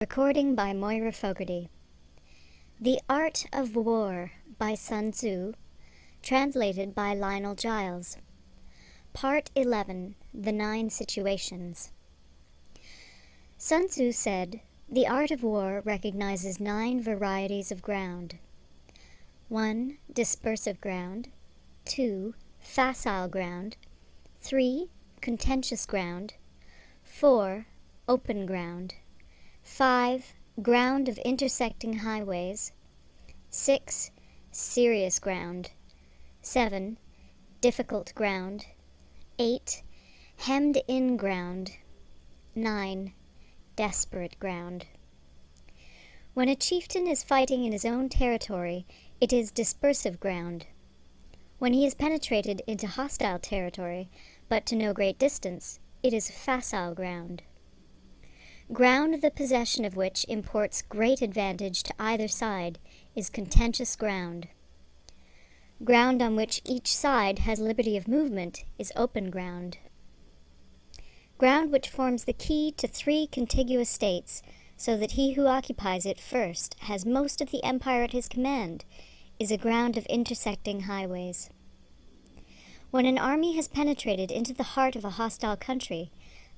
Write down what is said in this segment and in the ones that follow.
Recording by Moira Fogarty. The Art of War by Sun Tzu, translated by Lionel Giles. Part 11, The 9 Situations. Sun Tzu said, "The art of war recognizes 9 varieties of ground. 1. Dispersive ground. 2. Facile ground. 3. Contentious ground. 4. Open ground. 5. Ground of intersecting highways. 6. Serious ground. 7. Difficult ground. 8. Hemmed-in ground. 9. Desperate ground." When a chieftain is fighting in his own territory, it is dispersive ground. When he has penetrated into hostile territory, but to no great distance, it is facile ground. Ground the possession of which imports great advantage to either side is contentious ground. Ground on which each side has liberty of movement is open ground. Ground which forms the key to 3 contiguous states, so that he who occupies it first has most of the empire at his command, is a ground of intersecting highways. When an army has penetrated into the heart of a hostile country,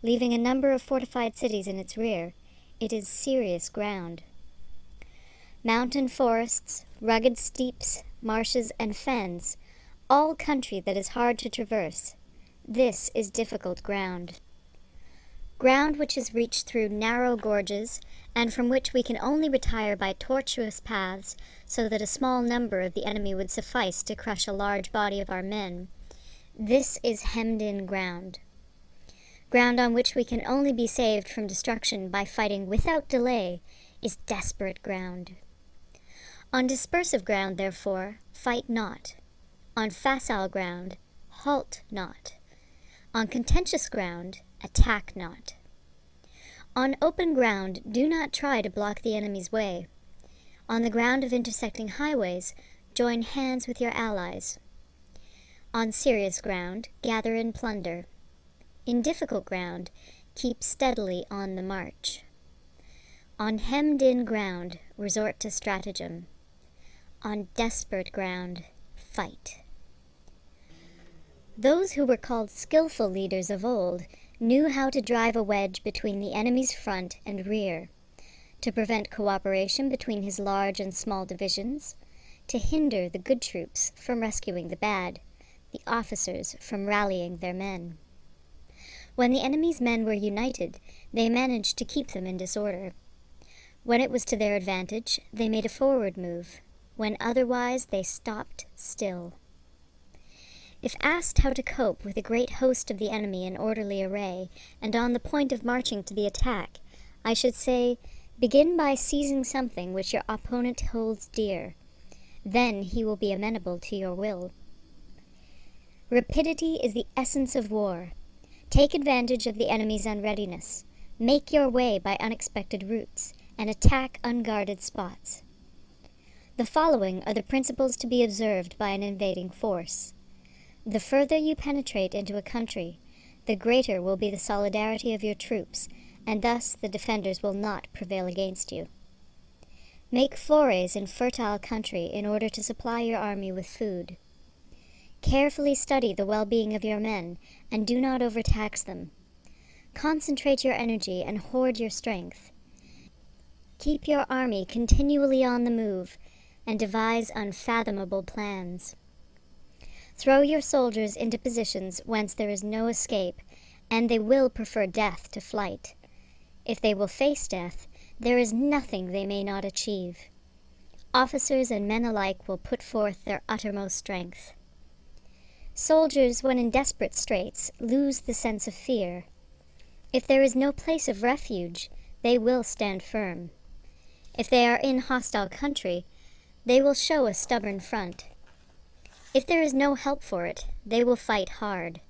leaving a number of fortified cities in its rear, it is serious ground. Mountain forests, rugged steeps, marshes, and fens, all country that is hard to traverse, this is difficult ground. Ground which is reached through narrow gorges, and from which we can only retire by tortuous paths, so that a small number of the enemy would suffice to crush a large body of our men, this is hemmed-in ground. Ground on which we can only be saved from destruction by fighting without delay is desperate ground. On dispersive ground, therefore, fight not. On facile ground, halt not. On contentious ground, attack not. On open ground, do not try to block the enemy's way. On the ground of intersecting highways, join hands with your allies. On serious ground, gather in plunder. In difficult ground, keep steadily on the march. On hemmed-in ground, resort to stratagem. On desperate ground, fight. Those who were called skillful leaders of old knew how to drive a wedge between the enemy's front and rear, to prevent cooperation between his large and small divisions, to hinder the good troops from rescuing the bad, the officers from rallying their men. When the enemy's men were united, they managed to keep them in disorder. When it was to their advantage, they made a forward move. When otherwise, they stopped still. If asked how to cope with a great host of the enemy in orderly array, and on the point of marching to the attack, I should say, begin by seizing something which your opponent holds dear. Then he will be amenable to your will. Rapidity is the essence of war. Take advantage of the enemy's unreadiness. Make your way by unexpected routes, and attack unguarded spots. The following are the principles to be observed by an invading force. The further you penetrate into a country, the greater will be the solidarity of your troops, and thus the defenders will not prevail against you. Make forays in fertile country in order to supply your army with food. Carefully study the well-being of your men, and do not overtax them. Concentrate your energy and hoard your strength. Keep your army continually on the move, and devise unfathomable plans. Throw your soldiers into positions whence there is no escape, and they will prefer death to flight. If they will face death, there is nothing they may not achieve. Officers and men alike will put forth their uttermost strength. Soldiers, when in desperate straits, lose the sense of fear. If there is no place of refuge, they will stand firm. If they are in hostile country, they will show a stubborn front. If there is no help for it, they will fight hard.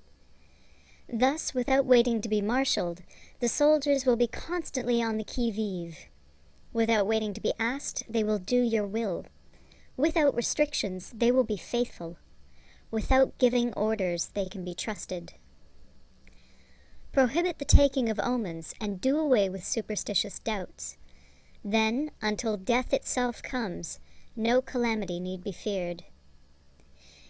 Thus, without waiting to be marshaled, the soldiers will be constantly on the qui-vive. Without waiting to be asked, they will do your will. Without restrictions, they will be faithful. Without giving orders, they can be trusted. Prohibit the taking of omens, and do away with superstitious doubts. Then, until death itself comes, no calamity need be feared.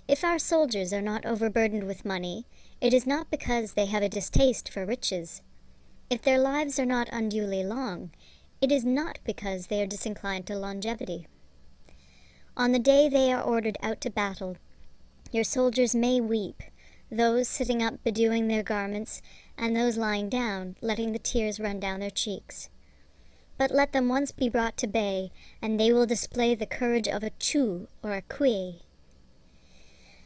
If our soldiers are not overburdened with money, it is not because they have a distaste for riches. If their lives are not unduly long, it is not because they are disinclined to longevity. On the day they are ordered out to battle, your soldiers may weep, those sitting up bedewing their garments, and those lying down, letting the tears run down their cheeks. But let them once be brought to bay, and they will display the courage of a Chu or a Kui.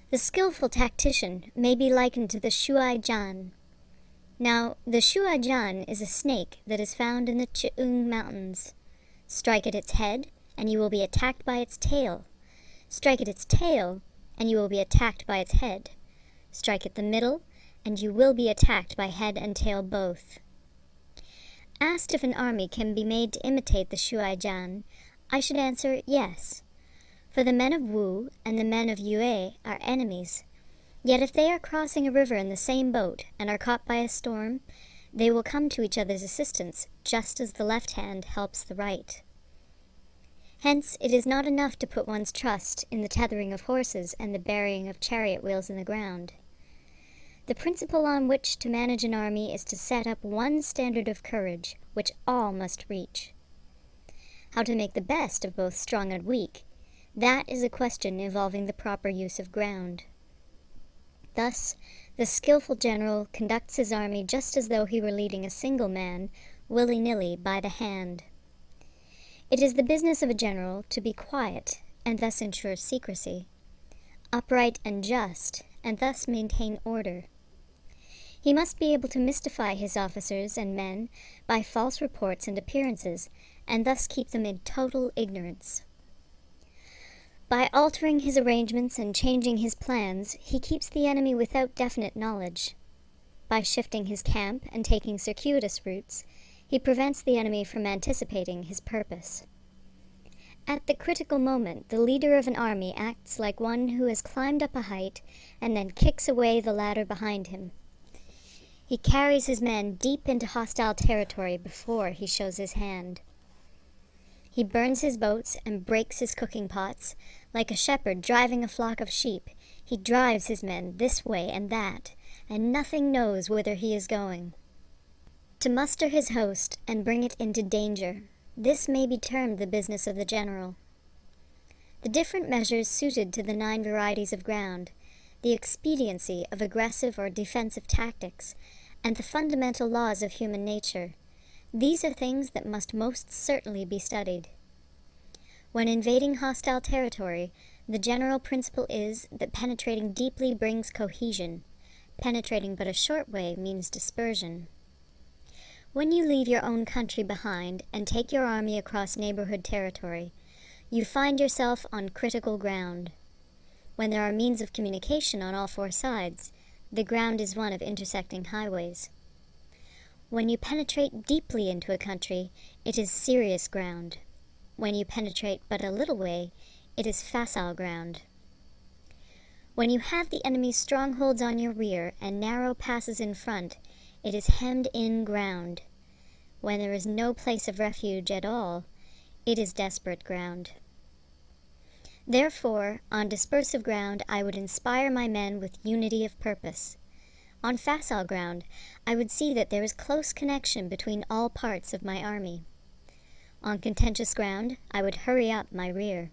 The skillful tactician may be likened to the Shuai Jan. Now, the Shuai Jan is a snake that is found in the Cheung Mountains. Strike at its head, and you will be attacked by its tail. Strike at its tail, and you will be attacked by its head. Strike at the middle, and you will be attacked by head and tail both. Asked if an army can be made to imitate the Shuai Jan, I should answer yes. For the men of Wu and the men of Yue are enemies. Yet if they are crossing a river in the same boat and are caught by a storm, they will come to each other's assistance, just as the left hand helps the right. Hence, it is not enough to put one's trust in the tethering of horses and the burying of chariot wheels in the ground. The principle on which to manage an army is to set up one standard of courage, which all must reach. How to make the best of both strong and weak, that is a question involving the proper use of ground. Thus, the skillful general conducts his army just as though he were leading a single man, willy-nilly, by the hand. It is the business of a general to be quiet, and thus ensure secrecy, upright and just, and thus maintain order. He must be able to mystify his officers and men by false reports and appearances, and thus keep them in total ignorance. By altering his arrangements and changing his plans, he keeps the enemy without definite knowledge. By shifting his camp and taking circuitous routes, he prevents the enemy from anticipating his purpose. At the critical moment, the leader of an army acts like one who has climbed up a height and then kicks away the ladder behind him. He carries his men deep into hostile territory before he shows his hand. He burns his boats and breaks his cooking pots. Like a shepherd driving a flock of sheep, he drives his men this way and that, and nothing knows whither he is going. To muster his host and bring it into danger, this may be termed the business of the general. The different measures suited to the 9 varieties of ground, the expediency of aggressive or defensive tactics, and the fundamental laws of human nature, these are things that must most certainly be studied. When invading hostile territory, the general principle is that penetrating deeply brings cohesion. Penetrating but a short way means dispersion. When you leave your own country behind and take your army across neighborhood territory, you find yourself on critical ground. When there are means of communication on all 4 sides, the ground is one of intersecting highways. When you penetrate deeply into a country, it is serious ground. When you penetrate but a little way, it is facile ground. When you have the enemy's strongholds on your rear and narrow passes in front, it is hemmed-in ground. When there is no place of refuge at all, it is desperate ground. Therefore, on dispersive ground, I would inspire my men with unity of purpose. On facile ground, I would see that there is close connection between all parts of my army. On contentious ground, I would hurry up my rear.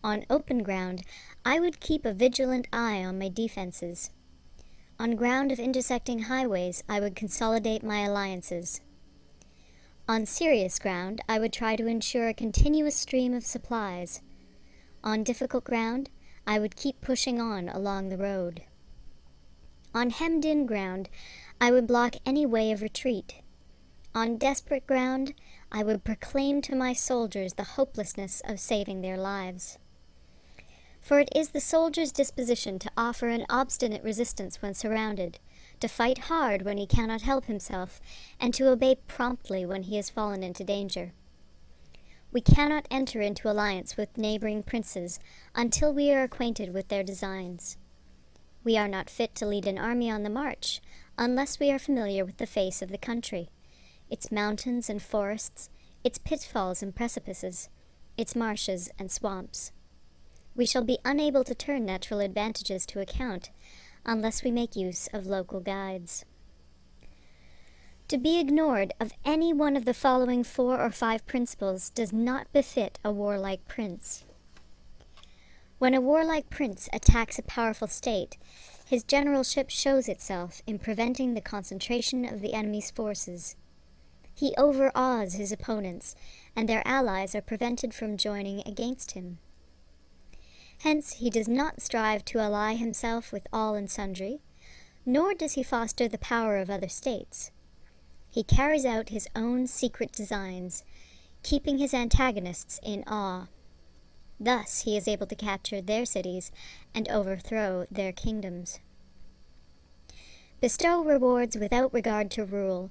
On open ground, I would keep a vigilant eye on my defenses. On ground of intersecting highways, I would consolidate my alliances. On serious ground, I would try to ensure a continuous stream of supplies. On difficult ground, I would keep pushing on along the road. On hemmed-in ground, I would block any way of retreat. On desperate ground, I would proclaim to my soldiers the hopelessness of saving their lives. For it is the soldier's disposition to offer an obstinate resistance when surrounded, to fight hard when he cannot help himself, and to obey promptly when he has fallen into danger. We cannot enter into alliance with neighboring princes until we are acquainted with their designs. We are not fit to lead an army on the march unless we are familiar with the face of the country, its mountains and forests, its pitfalls and precipices, its marshes and swamps. We shall be unable to turn natural advantages to account unless we make use of local guides. To be ignored of any one of the following 4 or 5 principles does not befit a warlike prince. When a warlike prince attacks a powerful state, his generalship shows itself in preventing the concentration of the enemy's forces. He overawes his opponents, and their allies are prevented from joining against him. Hence, he does not strive to ally himself with all and sundry, nor does he foster the power of other states. He carries out his own secret designs, keeping his antagonists in awe. Thus he is able to capture their cities and overthrow their kingdoms. Bestow rewards without regard to rule,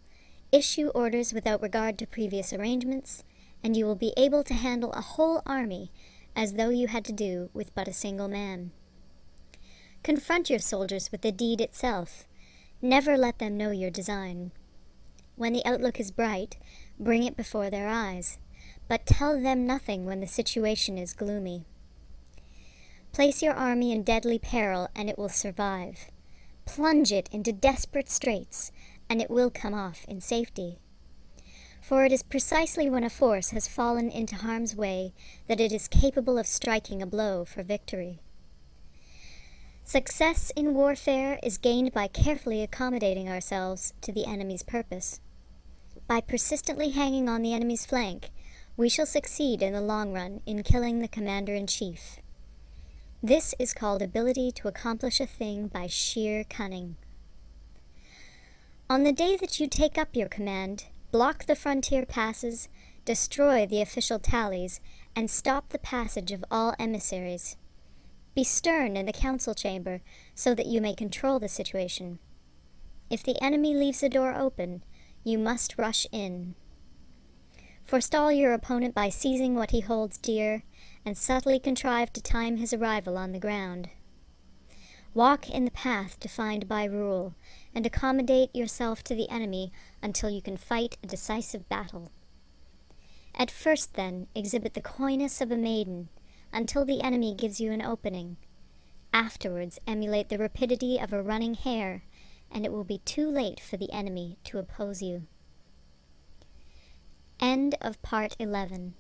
issue orders without regard to previous arrangements, and you will be able to handle a whole army as though you had to do with but a single man. Confront your soldiers with the deed itself. Never let them know your design. When the outlook is bright, bring it before their eyes, but tell them nothing when the situation is gloomy. Place your army in deadly peril, and it will survive. Plunge it into desperate straits, and it will come off in safety. For it is precisely when a force has fallen into harm's way that it is capable of striking a blow for victory. Success in warfare is gained by carefully accommodating ourselves to the enemy's purpose. By persistently hanging on the enemy's flank, we shall succeed in the long run in killing the commander-in-chief. This is called ability to accomplish a thing by sheer cunning. On the day that you take up your command, block the frontier passes, destroy the official tallies, and stop the passage of all emissaries. Be stern in the council chamber so that you may control the situation. If the enemy leaves the door open, you must rush in. Forestall your opponent by seizing what he holds dear, and subtly contrive to time his arrival on the ground. Walk in the path defined by rule, and accommodate yourself to the enemy until you can fight a decisive battle. At first, then, exhibit the coyness of a maiden, until the enemy gives you an opening. Afterwards, emulate the rapidity of a running hare, and it will be too late for the enemy to oppose you. End of Part 11.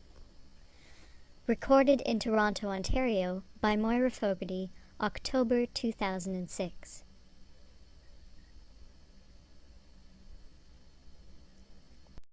Recorded in Toronto, Ontario by Moira Fogarty, October 2006.